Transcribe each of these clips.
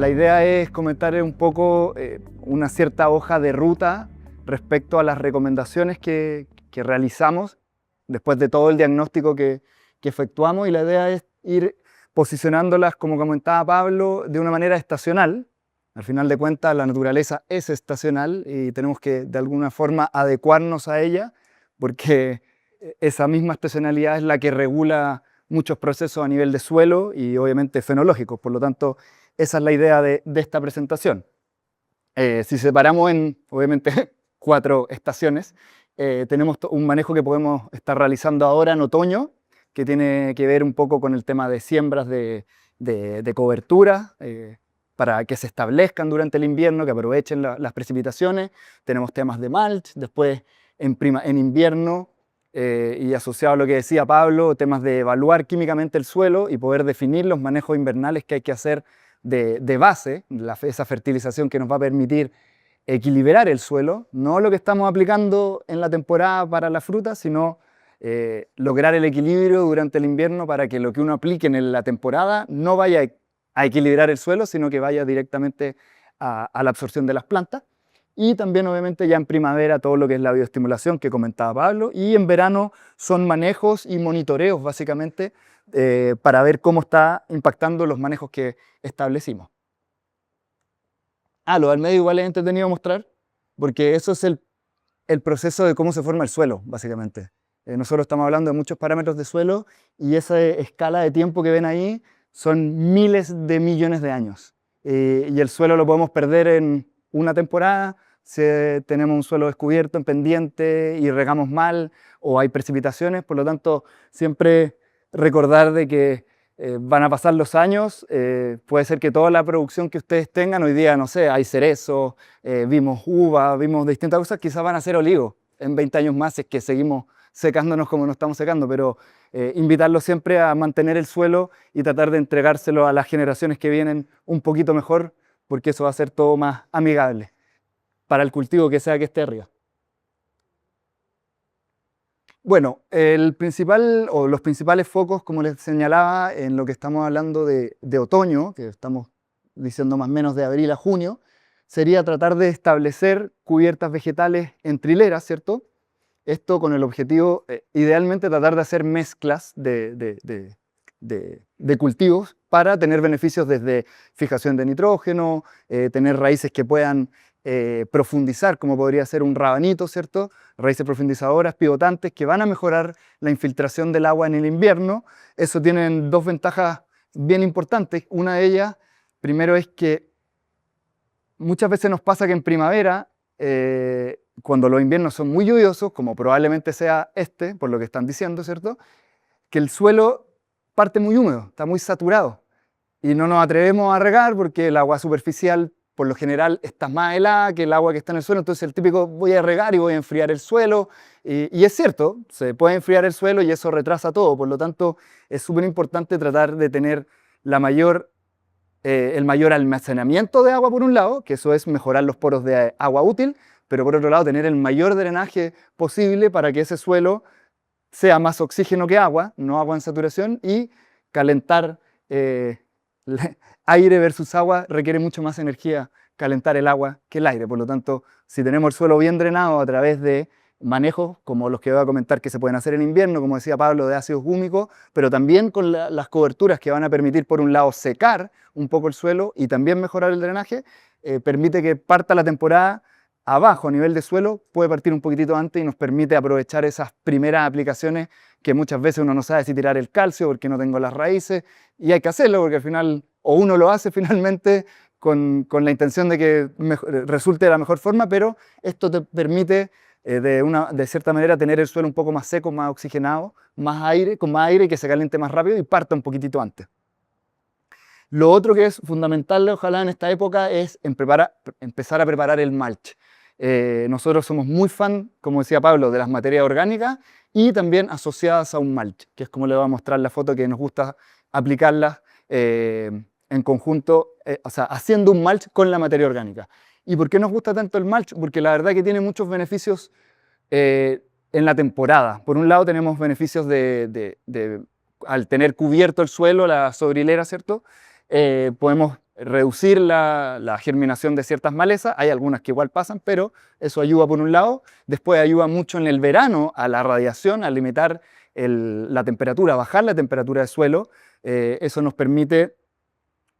la idea es comentar un poco una cierta hoja de ruta respecto a las recomendaciones que realizamos después de todo el diagnóstico que efectuamos, y la idea es ir posicionándolas, como comentaba Pablo, de una manera estacional. Al final de cuentas, la naturaleza es estacional y tenemos que de alguna forma adecuarnos a ella, porque esa misma estacionalidad es la que regula muchos procesos a nivel de suelo y obviamente fenológicos. Por lo tanto, esa es la idea de esta presentación. Si separamos en, obviamente, 4 estaciones, tenemos un manejo que podemos estar realizando ahora en otoño, que tiene que ver un poco con el tema de siembras de cobertura, para que se establezcan durante el invierno, que aprovechen las precipitaciones. Tenemos temas de mulch, después en invierno, y asociado a lo que decía Pablo, temas de evaluar químicamente el suelo y poder definir los manejos invernales que hay que hacer de base, esa fertilización que nos va a permitir equilibrar el suelo, no lo que estamos aplicando en la temporada para la fruta, sino lograr el equilibrio durante el invierno para que lo que uno aplique en la temporada no vaya a equilibrar el suelo, sino que vaya directamente a la absorción de las plantas. Y también obviamente ya en primavera todo lo que es la bioestimulación que comentaba Pablo, y en verano son manejos y monitoreos básicamente para ver cómo está impactando los manejos que establecimos. Lo del medio igual es entretenido mostrar, porque eso es el proceso de cómo se forma el suelo, básicamente. Nosotros estamos hablando de muchos parámetros de suelo y esa escala de tiempo que ven ahí son miles de millones de años. Y el suelo lo podemos perder en una temporada si tenemos un suelo descubierto en pendiente y regamos mal o hay precipitaciones. Por lo tanto, siempre recordar de que van a pasar los años, puede ser que toda la producción que ustedes tengan hoy día, no sé, hay cerezo, vimos uva, vimos distintas cosas, quizás van a ser olivos en 20 años más, si es que seguimos secándonos como nos estamos secando, pero invitarlos siempre a mantener el suelo y tratar de entregárselo a las generaciones que vienen un poquito mejor, porque eso va a ser todo más amigable para el cultivo que sea que esté arriba. Bueno, los principales focos, como les señalaba, en lo que estamos hablando de otoño, que estamos diciendo más o menos de abril a junio, sería tratar de establecer cubiertas vegetales en trileras, ¿cierto? Esto con el objetivo, idealmente, tratar de hacer mezclas de cultivos para tener beneficios desde fijación de nitrógeno, tener raíces que puedan profundizar, como podría ser un rabanito, ¿cierto? Raíces profundizadoras, pivotantes, que van a mejorar la infiltración del agua en el invierno. Eso tiene 2 ventajas bien importantes. Una de ellas, primero, es que muchas veces nos pasa que en primavera, cuando los inviernos son muy lluviosos, como probablemente sea por lo que están diciendo, ¿cierto?, que el suelo parte muy húmedo, está muy saturado, y no nos atrevemos a regar porque el agua superficial, por lo general, está más helada que el agua que está en el suelo. Entonces el típico, voy a regar y voy a enfriar el suelo, y es cierto, se puede enfriar el suelo y eso retrasa todo. Por lo tanto, es súper importante tratar de tener el mayor almacenamiento de agua por un lado, que eso es mejorar los poros de agua útil, pero por otro lado tener el mayor drenaje posible para que ese suelo sea más oxígeno que agua, no agua en saturación, y calentar aire versus agua requiere mucho más energía calentar el agua que el aire. Por lo tanto, si tenemos el suelo bien drenado a través de manejos como los que voy a comentar que se pueden hacer en invierno, como decía Pablo, de ácidos húmicos, pero también con las coberturas que van a permitir, por un lado, secar un poco el suelo y también mejorar el drenaje, permite que parta la temporada abajo a nivel de suelo, puede partir un poquitito antes y nos permite aprovechar esas primeras aplicaciones que muchas veces uno no sabe si tirar el calcio porque no tengo las raíces, y hay que hacerlo porque al final, o uno lo hace finalmente con la intención de que resulte de la mejor forma, pero esto te permite de cierta manera tener el suelo un poco más seco, más oxigenado, con más aire, y que se caliente más rápido y parta un poquitito antes. Lo otro que es fundamental, ojalá en esta época, es empezar a preparar el mulch. Nosotros somos muy fan, como decía Pablo, de las materias orgánicas y también asociadas a un mulch, que es como le voy a mostrar la foto, que nos gusta aplicarlas en conjunto, o sea, haciendo un mulch con la materia orgánica. ¿Y por qué nos gusta tanto el mulch? Porque la verdad que tiene muchos beneficios en la temporada. Por un lado tenemos beneficios al tener cubierto el suelo, la sobrehilera, ¿cierto? Podemos reducir la germinación de ciertas malezas. Hay algunas que igual pasan, pero eso ayuda por un lado. Después ayuda mucho en el verano a la radiación, a limitar la temperatura, bajar la temperatura del suelo. Eso nos permite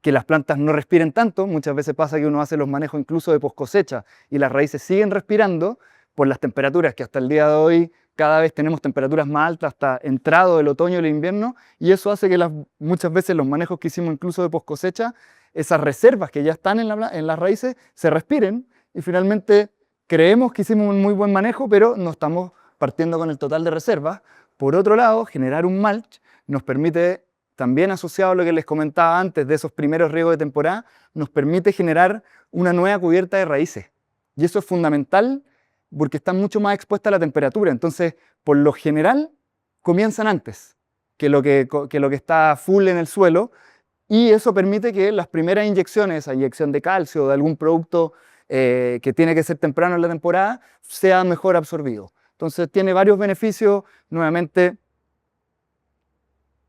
que las plantas no respiren tanto. Muchas veces pasa que uno hace los manejos incluso de post cosecha y las raíces siguen respirando por las temperaturas que hasta el día de hoy cada vez tenemos temperaturas más altas hasta entrado el otoño y el invierno, y eso hace que muchas veces los manejos que hicimos incluso de post cosecha, esas reservas que ya están en las raíces, se respiren y finalmente creemos que hicimos un muy buen manejo, pero no estamos partiendo con el total de reservas. Por otro lado, generar un mulch nos permite, también asociado a lo que les comentaba antes de esos primeros riegos de temporada, nos permite generar una nueva cubierta de raíces. Y eso es fundamental porque están mucho más expuestas a la temperatura. Entonces, por lo general, comienzan antes que lo que está full en el suelo, y eso permite que las primeras inyecciones, esa inyección de calcio o de algún producto que tiene que ser temprano en la temporada, sea mejor absorbido. Entonces, tiene varios beneficios. Nuevamente,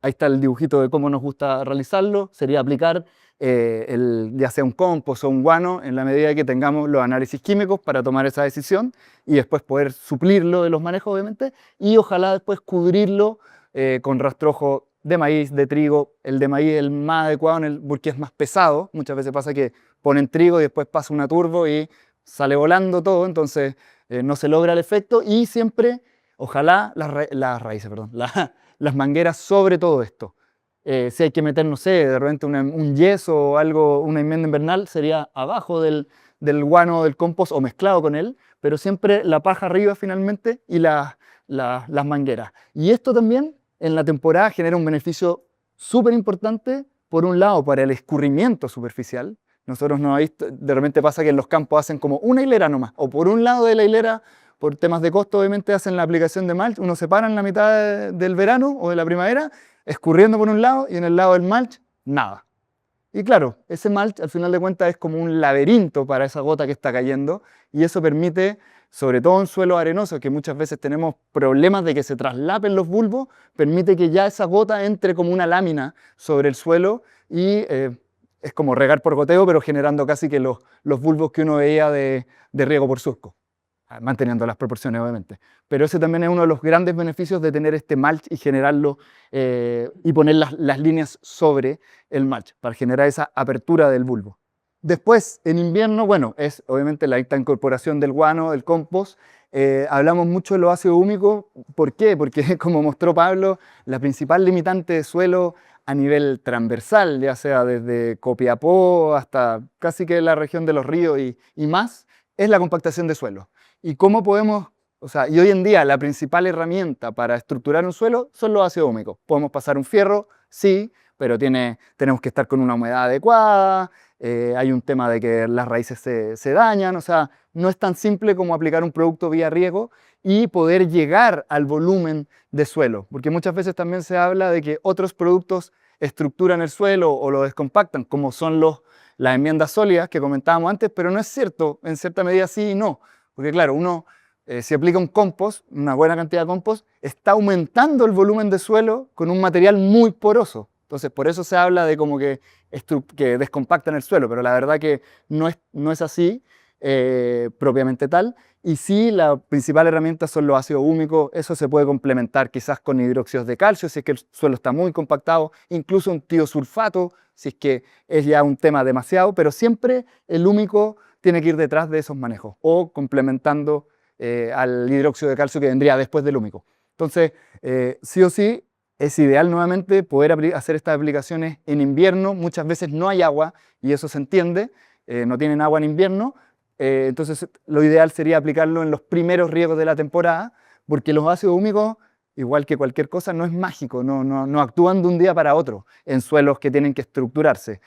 ahí está el dibujito de cómo nos gusta realizarlo. Sería aplicar ya sea un compost o un guano en la medida que tengamos los análisis químicos para tomar esa decisión y después poder suplirlo de los manejos, obviamente, y ojalá después cubrirlo con rastrojo de maíz, de trigo. El de maíz es el más adecuado porque es más pesado. Muchas veces pasa que ponen trigo y después pasa una turbo y sale volando todo, entonces no se logra el efecto, y siempre, ojalá, las raíces, perdón, las mangueras sobre todo esto. Si hay que meter, no sé, de repente un yeso o algo, una enmienda invernal, sería abajo del guano del compost o mezclado con él, pero siempre la paja arriba finalmente y las mangueras. Y esto también en la temporada genera un beneficio súper importante, por un lado para el escurrimiento superficial. Nosotros de repente pasa que en los campos hacen como una hilera nomás, o por un lado de la hilera, por temas de costo obviamente hacen la aplicación de mulch, uno se para en la mitad del verano o de la primavera, escurriendo por un lado, y en el lado del mulch, nada. Y claro, ese mulch al final de cuentas es como un laberinto para esa gota que está cayendo, y eso permite, sobre todo en suelos arenosos, que muchas veces tenemos problemas de que se traslapen los bulbos, permite que ya esa gota entre como una lámina sobre el suelo, y es como regar por goteo, pero generando casi que los bulbos que uno veía de riego por surco, manteniendo las proporciones obviamente. Pero ese también es uno de los grandes beneficios de tener este mulch y generarlo y poner las líneas sobre el mulch para generar esa apertura del bulbo. Después, en invierno, bueno, es obviamente la alta incorporación del guano, del compost. Hablamos mucho de los ácidos húmicos. ¿Por qué? Porque, como mostró Pablo, la principal limitante de suelo a nivel transversal, ya sea desde Copiapó hasta casi que la región de los ríos y más, es la compactación de suelo. ¿Y cómo podemos, y hoy en día la principal herramienta para estructurar un suelo son los ácidos húmicos? Podemos pasar un fierro, sí, pero tenemos que estar con una humedad adecuada, hay un tema de que las raíces se dañan, no es tan simple como aplicar un producto vía riego y poder llegar al volumen de suelo, porque muchas veces también se habla de que otros productos estructuran el suelo o lo descompactan, como son las enmiendas sólidas que comentábamos antes, pero no es cierto, en cierta medida sí y no. Porque claro, uno si aplica un compost, una buena cantidad de compost, está aumentando el volumen de suelo con un material muy poroso. Entonces, por eso se habla de como que descompactan el suelo, pero la verdad que no es así propiamente tal. Y sí, la principal herramienta son los ácidos húmicos. Eso se puede complementar quizás con hidróxidos de calcio, si es que el suelo está muy compactado, incluso un tiosulfato, si es que es ya un tema demasiado, pero siempre el húmico tiene que ir detrás de esos manejos o complementando al hidróxido de calcio que vendría después del húmico. Entonces, sí o sí, es ideal nuevamente poder hacer estas aplicaciones en invierno. Muchas veces no hay agua y eso se entiende, no tienen agua en invierno, entonces lo ideal sería aplicarlo en los primeros riegos de la temporada, porque los ácidos húmicos, igual que cualquier cosa, no es mágico, no actúan de un día para otro en suelos que tienen que estructurarse.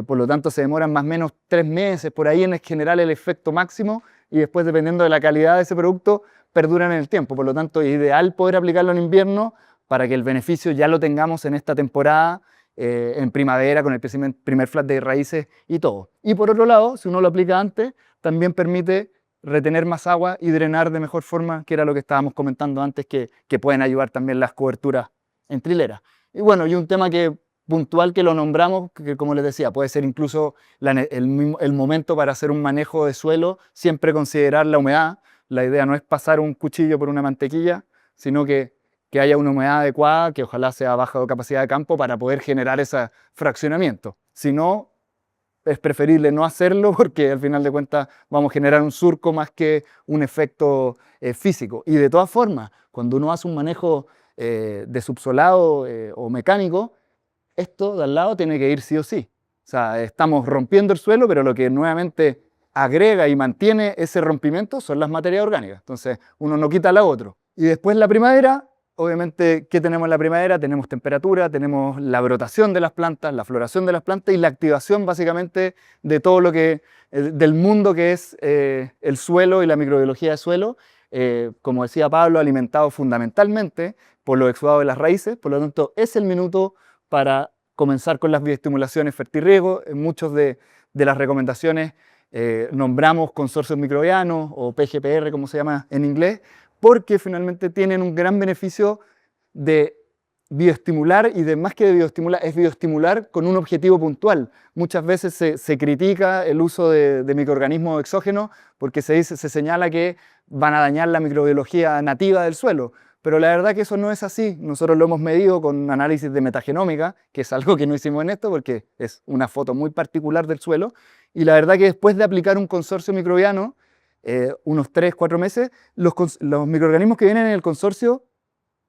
Por lo tanto, se demoran más o menos 3 meses por ahí en generar el efecto máximo, y después, dependiendo de la calidad de ese producto, perduran en el tiempo. Por lo tanto, es ideal poder aplicarlo en invierno para que el beneficio ya lo tengamos en esta temporada, en primavera, con el primer flat de raíces y todo. Y por otro lado, si uno lo aplica antes, también permite retener más agua y drenar de mejor forma, que era lo que estábamos comentando antes, que pueden ayudar también las coberturas en trilera. Y bueno, y un tema que puntual que lo nombramos, que como les decía, puede ser incluso el momento para hacer un manejo de suelo, siempre considerar la humedad. La idea no es pasar un cuchillo por una mantequilla, sino que haya una humedad adecuada, que ojalá sea baja capacidad de campo para poder generar ese fraccionamiento. Si no, es preferible no hacerlo porque al final de cuentas vamos a generar un surco más que un efecto físico. Y de todas formas, cuando uno hace un manejo de subsolado o mecánico, esto de al lado tiene que ir sí o sí. O sea, estamos rompiendo el suelo, pero lo que nuevamente agrega y mantiene ese rompimiento son las materias orgánicas. Entonces, uno no quita la otro. Y después la primavera, obviamente, ¿qué tenemos en la primavera? Tenemos temperatura, tenemos la brotación de las plantas, la floración de las plantas y la activación básicamente de todo lo que, del mundo que es el suelo y la microbiología del suelo. Como decía Pablo, alimentado fundamentalmente por los exudados de las raíces, por lo tanto es el minuto para comenzar con las bioestimulaciones fertirriego. En muchas de las recomendaciones nombramos consorcios microbianos o PGPR, como se llama en inglés, porque finalmente tienen un gran beneficio de bioestimular y de más que de bioestimular, es bioestimular con un objetivo puntual. Muchas veces se critica el uso de microorganismos exógenos porque se señala que van a dañar la microbiología nativa del suelo. Pero la verdad que eso no es así. Nosotros lo hemos medido con análisis de metagenómica, que es algo que no hicimos en esto porque es una foto muy particular del suelo. Y la verdad que después de aplicar un consorcio microbiano, unos 3-4 meses, los microorganismos que vienen en el consorcio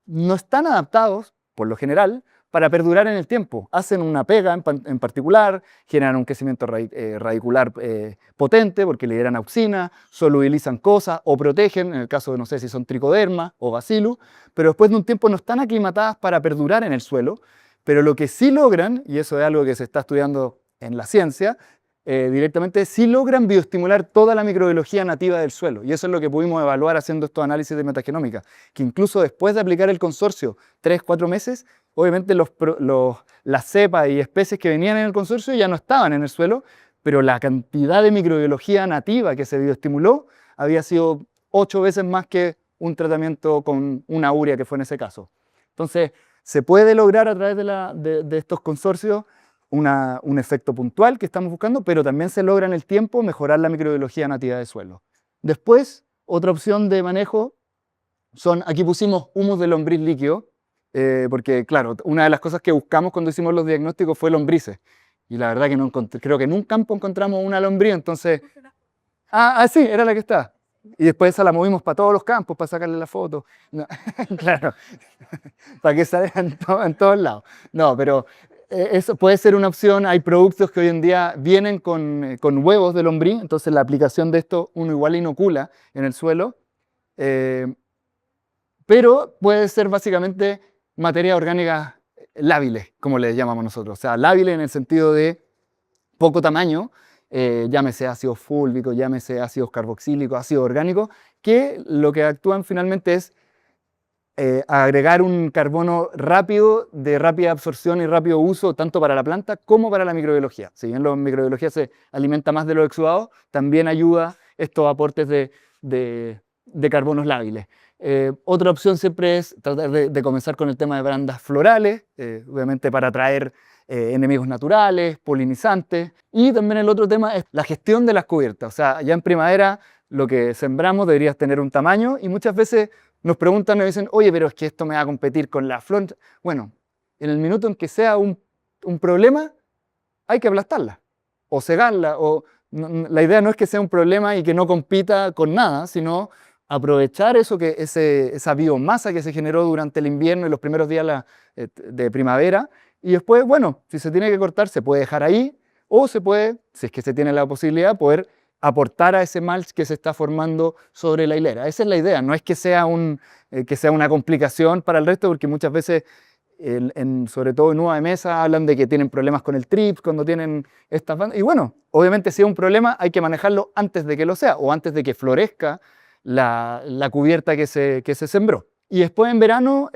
no están adaptados, por lo general, para perdurar en el tiempo. Hacen una pega en particular, generan un crecimiento radicular potente porque liberan auxina, solubilizan cosas o protegen, en el caso de no sé si son tricoderma o bacillus, pero después de un tiempo no están aclimatadas para perdurar en el suelo, pero lo que sí logran, y eso es algo que se está estudiando en la ciencia, directamente sí logran bioestimular toda la microbiología nativa del suelo. Y eso es lo que pudimos evaluar haciendo estos análisis de metagenómica, que incluso después de aplicar el consorcio 3-4 meses, obviamente las cepas y especies que venían en el consorcio ya no estaban en el suelo, pero la cantidad de microbiología nativa que se bioestimuló había sido 8 veces más que un tratamiento con una urea que fue en ese caso. Entonces, se puede lograr a través de estos consorcios un efecto puntual que estamos buscando, pero también se logra en el tiempo mejorar la microbiología nativa del suelo. Después, otra opción de manejo son, aquí pusimos humus de lombriz líquido, porque claro, una de las cosas que buscamos cuando hicimos los diagnósticos fue lombrices, y la verdad que no creo que en un campo encontramos una lombriz, entonces... sí, era la que está. Y después esa la movimos para todos los campos para sacarle la foto. No, claro, para que salga en todos lados. No, pero eso puede ser una opción. Hay productos que hoy en día vienen con huevos de lombriz, entonces la aplicación de esto uno igual inocula en el suelo. Pero puede ser básicamente materia orgánica lábiles, como le llamamos nosotros. O sea, lábiles en el sentido de poco tamaño, llámese ácido fúlvico, llámese ácidos carboxílicos, ácido orgánico, que lo que actúan finalmente es agregar un carbono rápido, de rápida absorción y rápido uso, tanto para la planta como para la microbiología. Si bien la microbiología se alimenta más de los exudados, también ayuda estos aportes de carbonos lábiles. Otra opción siempre es tratar de comenzar con el tema de bandas florales, obviamente para atraer enemigos naturales, polinizantes. Y también el otro tema es la gestión de las cubiertas. O sea, ya en primavera lo que sembramos debería tener un tamaño y muchas veces nos preguntan, nos dicen, oye, pero es que esto me va a competir con la flor. Bueno, en el minuto en que sea un problema, hay que aplastarla o cegarla. La idea no es que sea un problema y que no compita con nada, sino aprovechar esa biomasa que se generó durante el invierno y los primeros días de primavera. Y después, bueno, si se tiene que cortar, se puede dejar ahí, o se puede, si es que se tiene la posibilidad, poder aportar a ese mulch que se está formando sobre la hilera. Esa es la idea, no es que sea una complicación para el resto, porque muchas veces, sobre todo en uva de mesa, hablan de que tienen problemas con el trips, cuando tienen estas bandas. Y bueno, obviamente si es un problema, hay que manejarlo antes de que lo sea, o antes de que florezca la cubierta que se sembró. Y después en verano,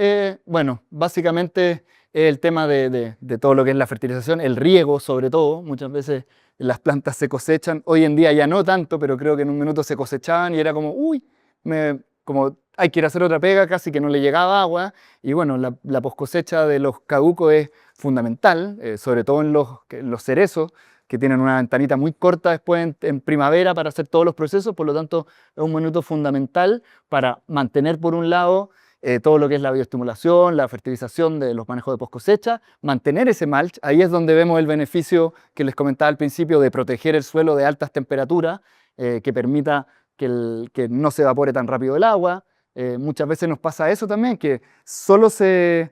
bueno, básicamente el tema de todo lo que es la fertilización, el riego sobre todo. Muchas veces las plantas se cosechan, hoy en día ya no tanto, pero creo que en un minuto se cosechaban y era como, uy, me como hay que ir a hacer otra pega, casi que no le llegaba agua. Y bueno, la poscosecha de los caducos es fundamental, sobre todo en los cerezos, que tienen una ventanita muy corta después en primavera para hacer todos los procesos. Por lo tanto, es un minuto fundamental para mantener, por un lado, todo lo que es la bioestimulación, la fertilización de los manejos de post cosecha, mantener ese mulch. Ahí es donde vemos el beneficio que les comentaba al principio de proteger el suelo de altas temperaturas, que permita que no se evapore tan rápido el agua. Muchas veces nos pasa eso también, que solo se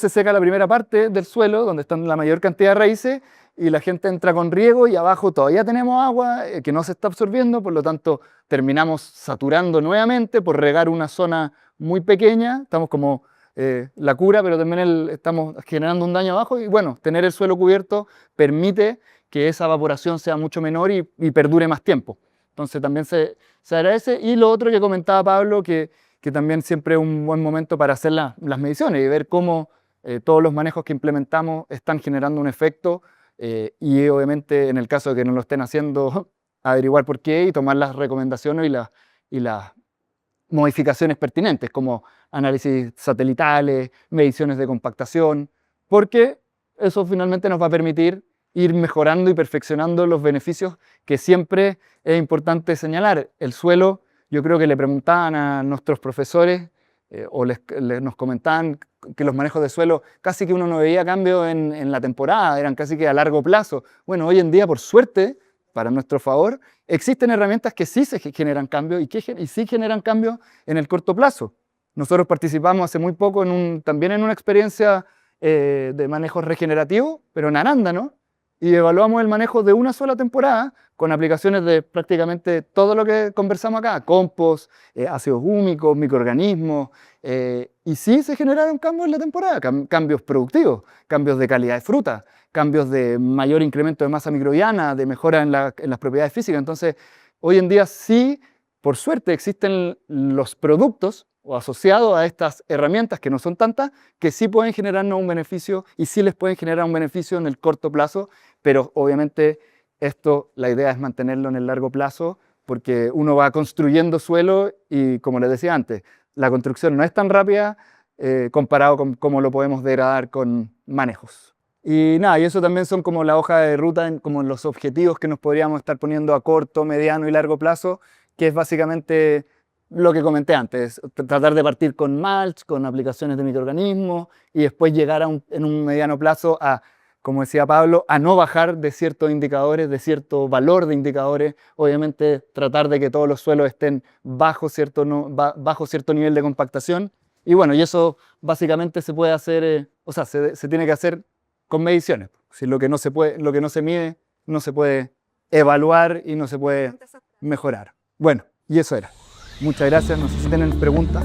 seca la primera parte del suelo, donde están la mayor cantidad de raíces, y la gente entra con riego y abajo todavía tenemos agua que no se está absorbiendo, por lo tanto terminamos saturando nuevamente por regar una zona muy pequeña. Estamos como la cura, pero también estamos generando un daño abajo, y bueno, tener el suelo cubierto permite que esa evaporación sea mucho menor y perdure más tiempo. Entonces también se agradece. Y lo otro que comentaba Pablo, que también siempre es un buen momento para hacer las mediciones y ver cómo todos los manejos que implementamos están generando un efecto, y obviamente en el caso de que no lo estén haciendo, averiguar por qué y tomar las recomendaciones y las modificaciones pertinentes, como análisis satelitales, mediciones de compactación, porque eso finalmente nos va a permitir ir mejorando y perfeccionando los beneficios que siempre es importante señalar. El suelo, yo creo que le preguntaban a nuestros profesores o nos comentaban que los manejos de suelo casi que uno no veía cambio en la temporada, eran casi que a largo plazo. Bueno, hoy en día, por suerte, para nuestro favor, existen herramientas que sí se generan cambios y sí generan cambios en el corto plazo. Nosotros participamos hace muy poco también en una experiencia de manejo regenerativo, pero en arándano, y evaluamos el manejo de una sola temporada con aplicaciones de prácticamente todo lo que conversamos acá: compost, ácidos húmicos, microorganismos, y sí se generaron cambios en la temporada, cambios productivos, cambios de calidad de fruta, cambios de mayor incremento de masa microbiana, de mejora en las propiedades físicas. Entonces, hoy en día sí, por suerte, existen los productos o asociados a estas herramientas, que no son tantas, que sí pueden generarnos un beneficio y sí les pueden generar un beneficio en el corto plazo, pero obviamente la idea es mantenerlo en el largo plazo, porque uno va construyendo suelo y, como les decía antes, la construcción no es tan rápida comparado con cómo lo podemos degradar con manejos. Y nada, y eso también son como la hoja de ruta, como los objetivos que nos podríamos estar poniendo a corto, mediano y largo plazo, que es básicamente lo que comenté antes: tratar de partir con mulch, con aplicaciones de microorganismos, y después llegar en un mediano plazo a, como decía Pablo, a no bajar de ciertos indicadores, de cierto valor de indicadores. Obviamente tratar de que todos los suelos estén bajo cierto nivel de compactación. Y bueno, y eso básicamente se puede hacer, se tiene que hacer con mediciones. Si lo que no se mide, no se puede evaluar y no se puede mejorar. Bueno, y eso era. Muchas gracias. No sé si tienen preguntas.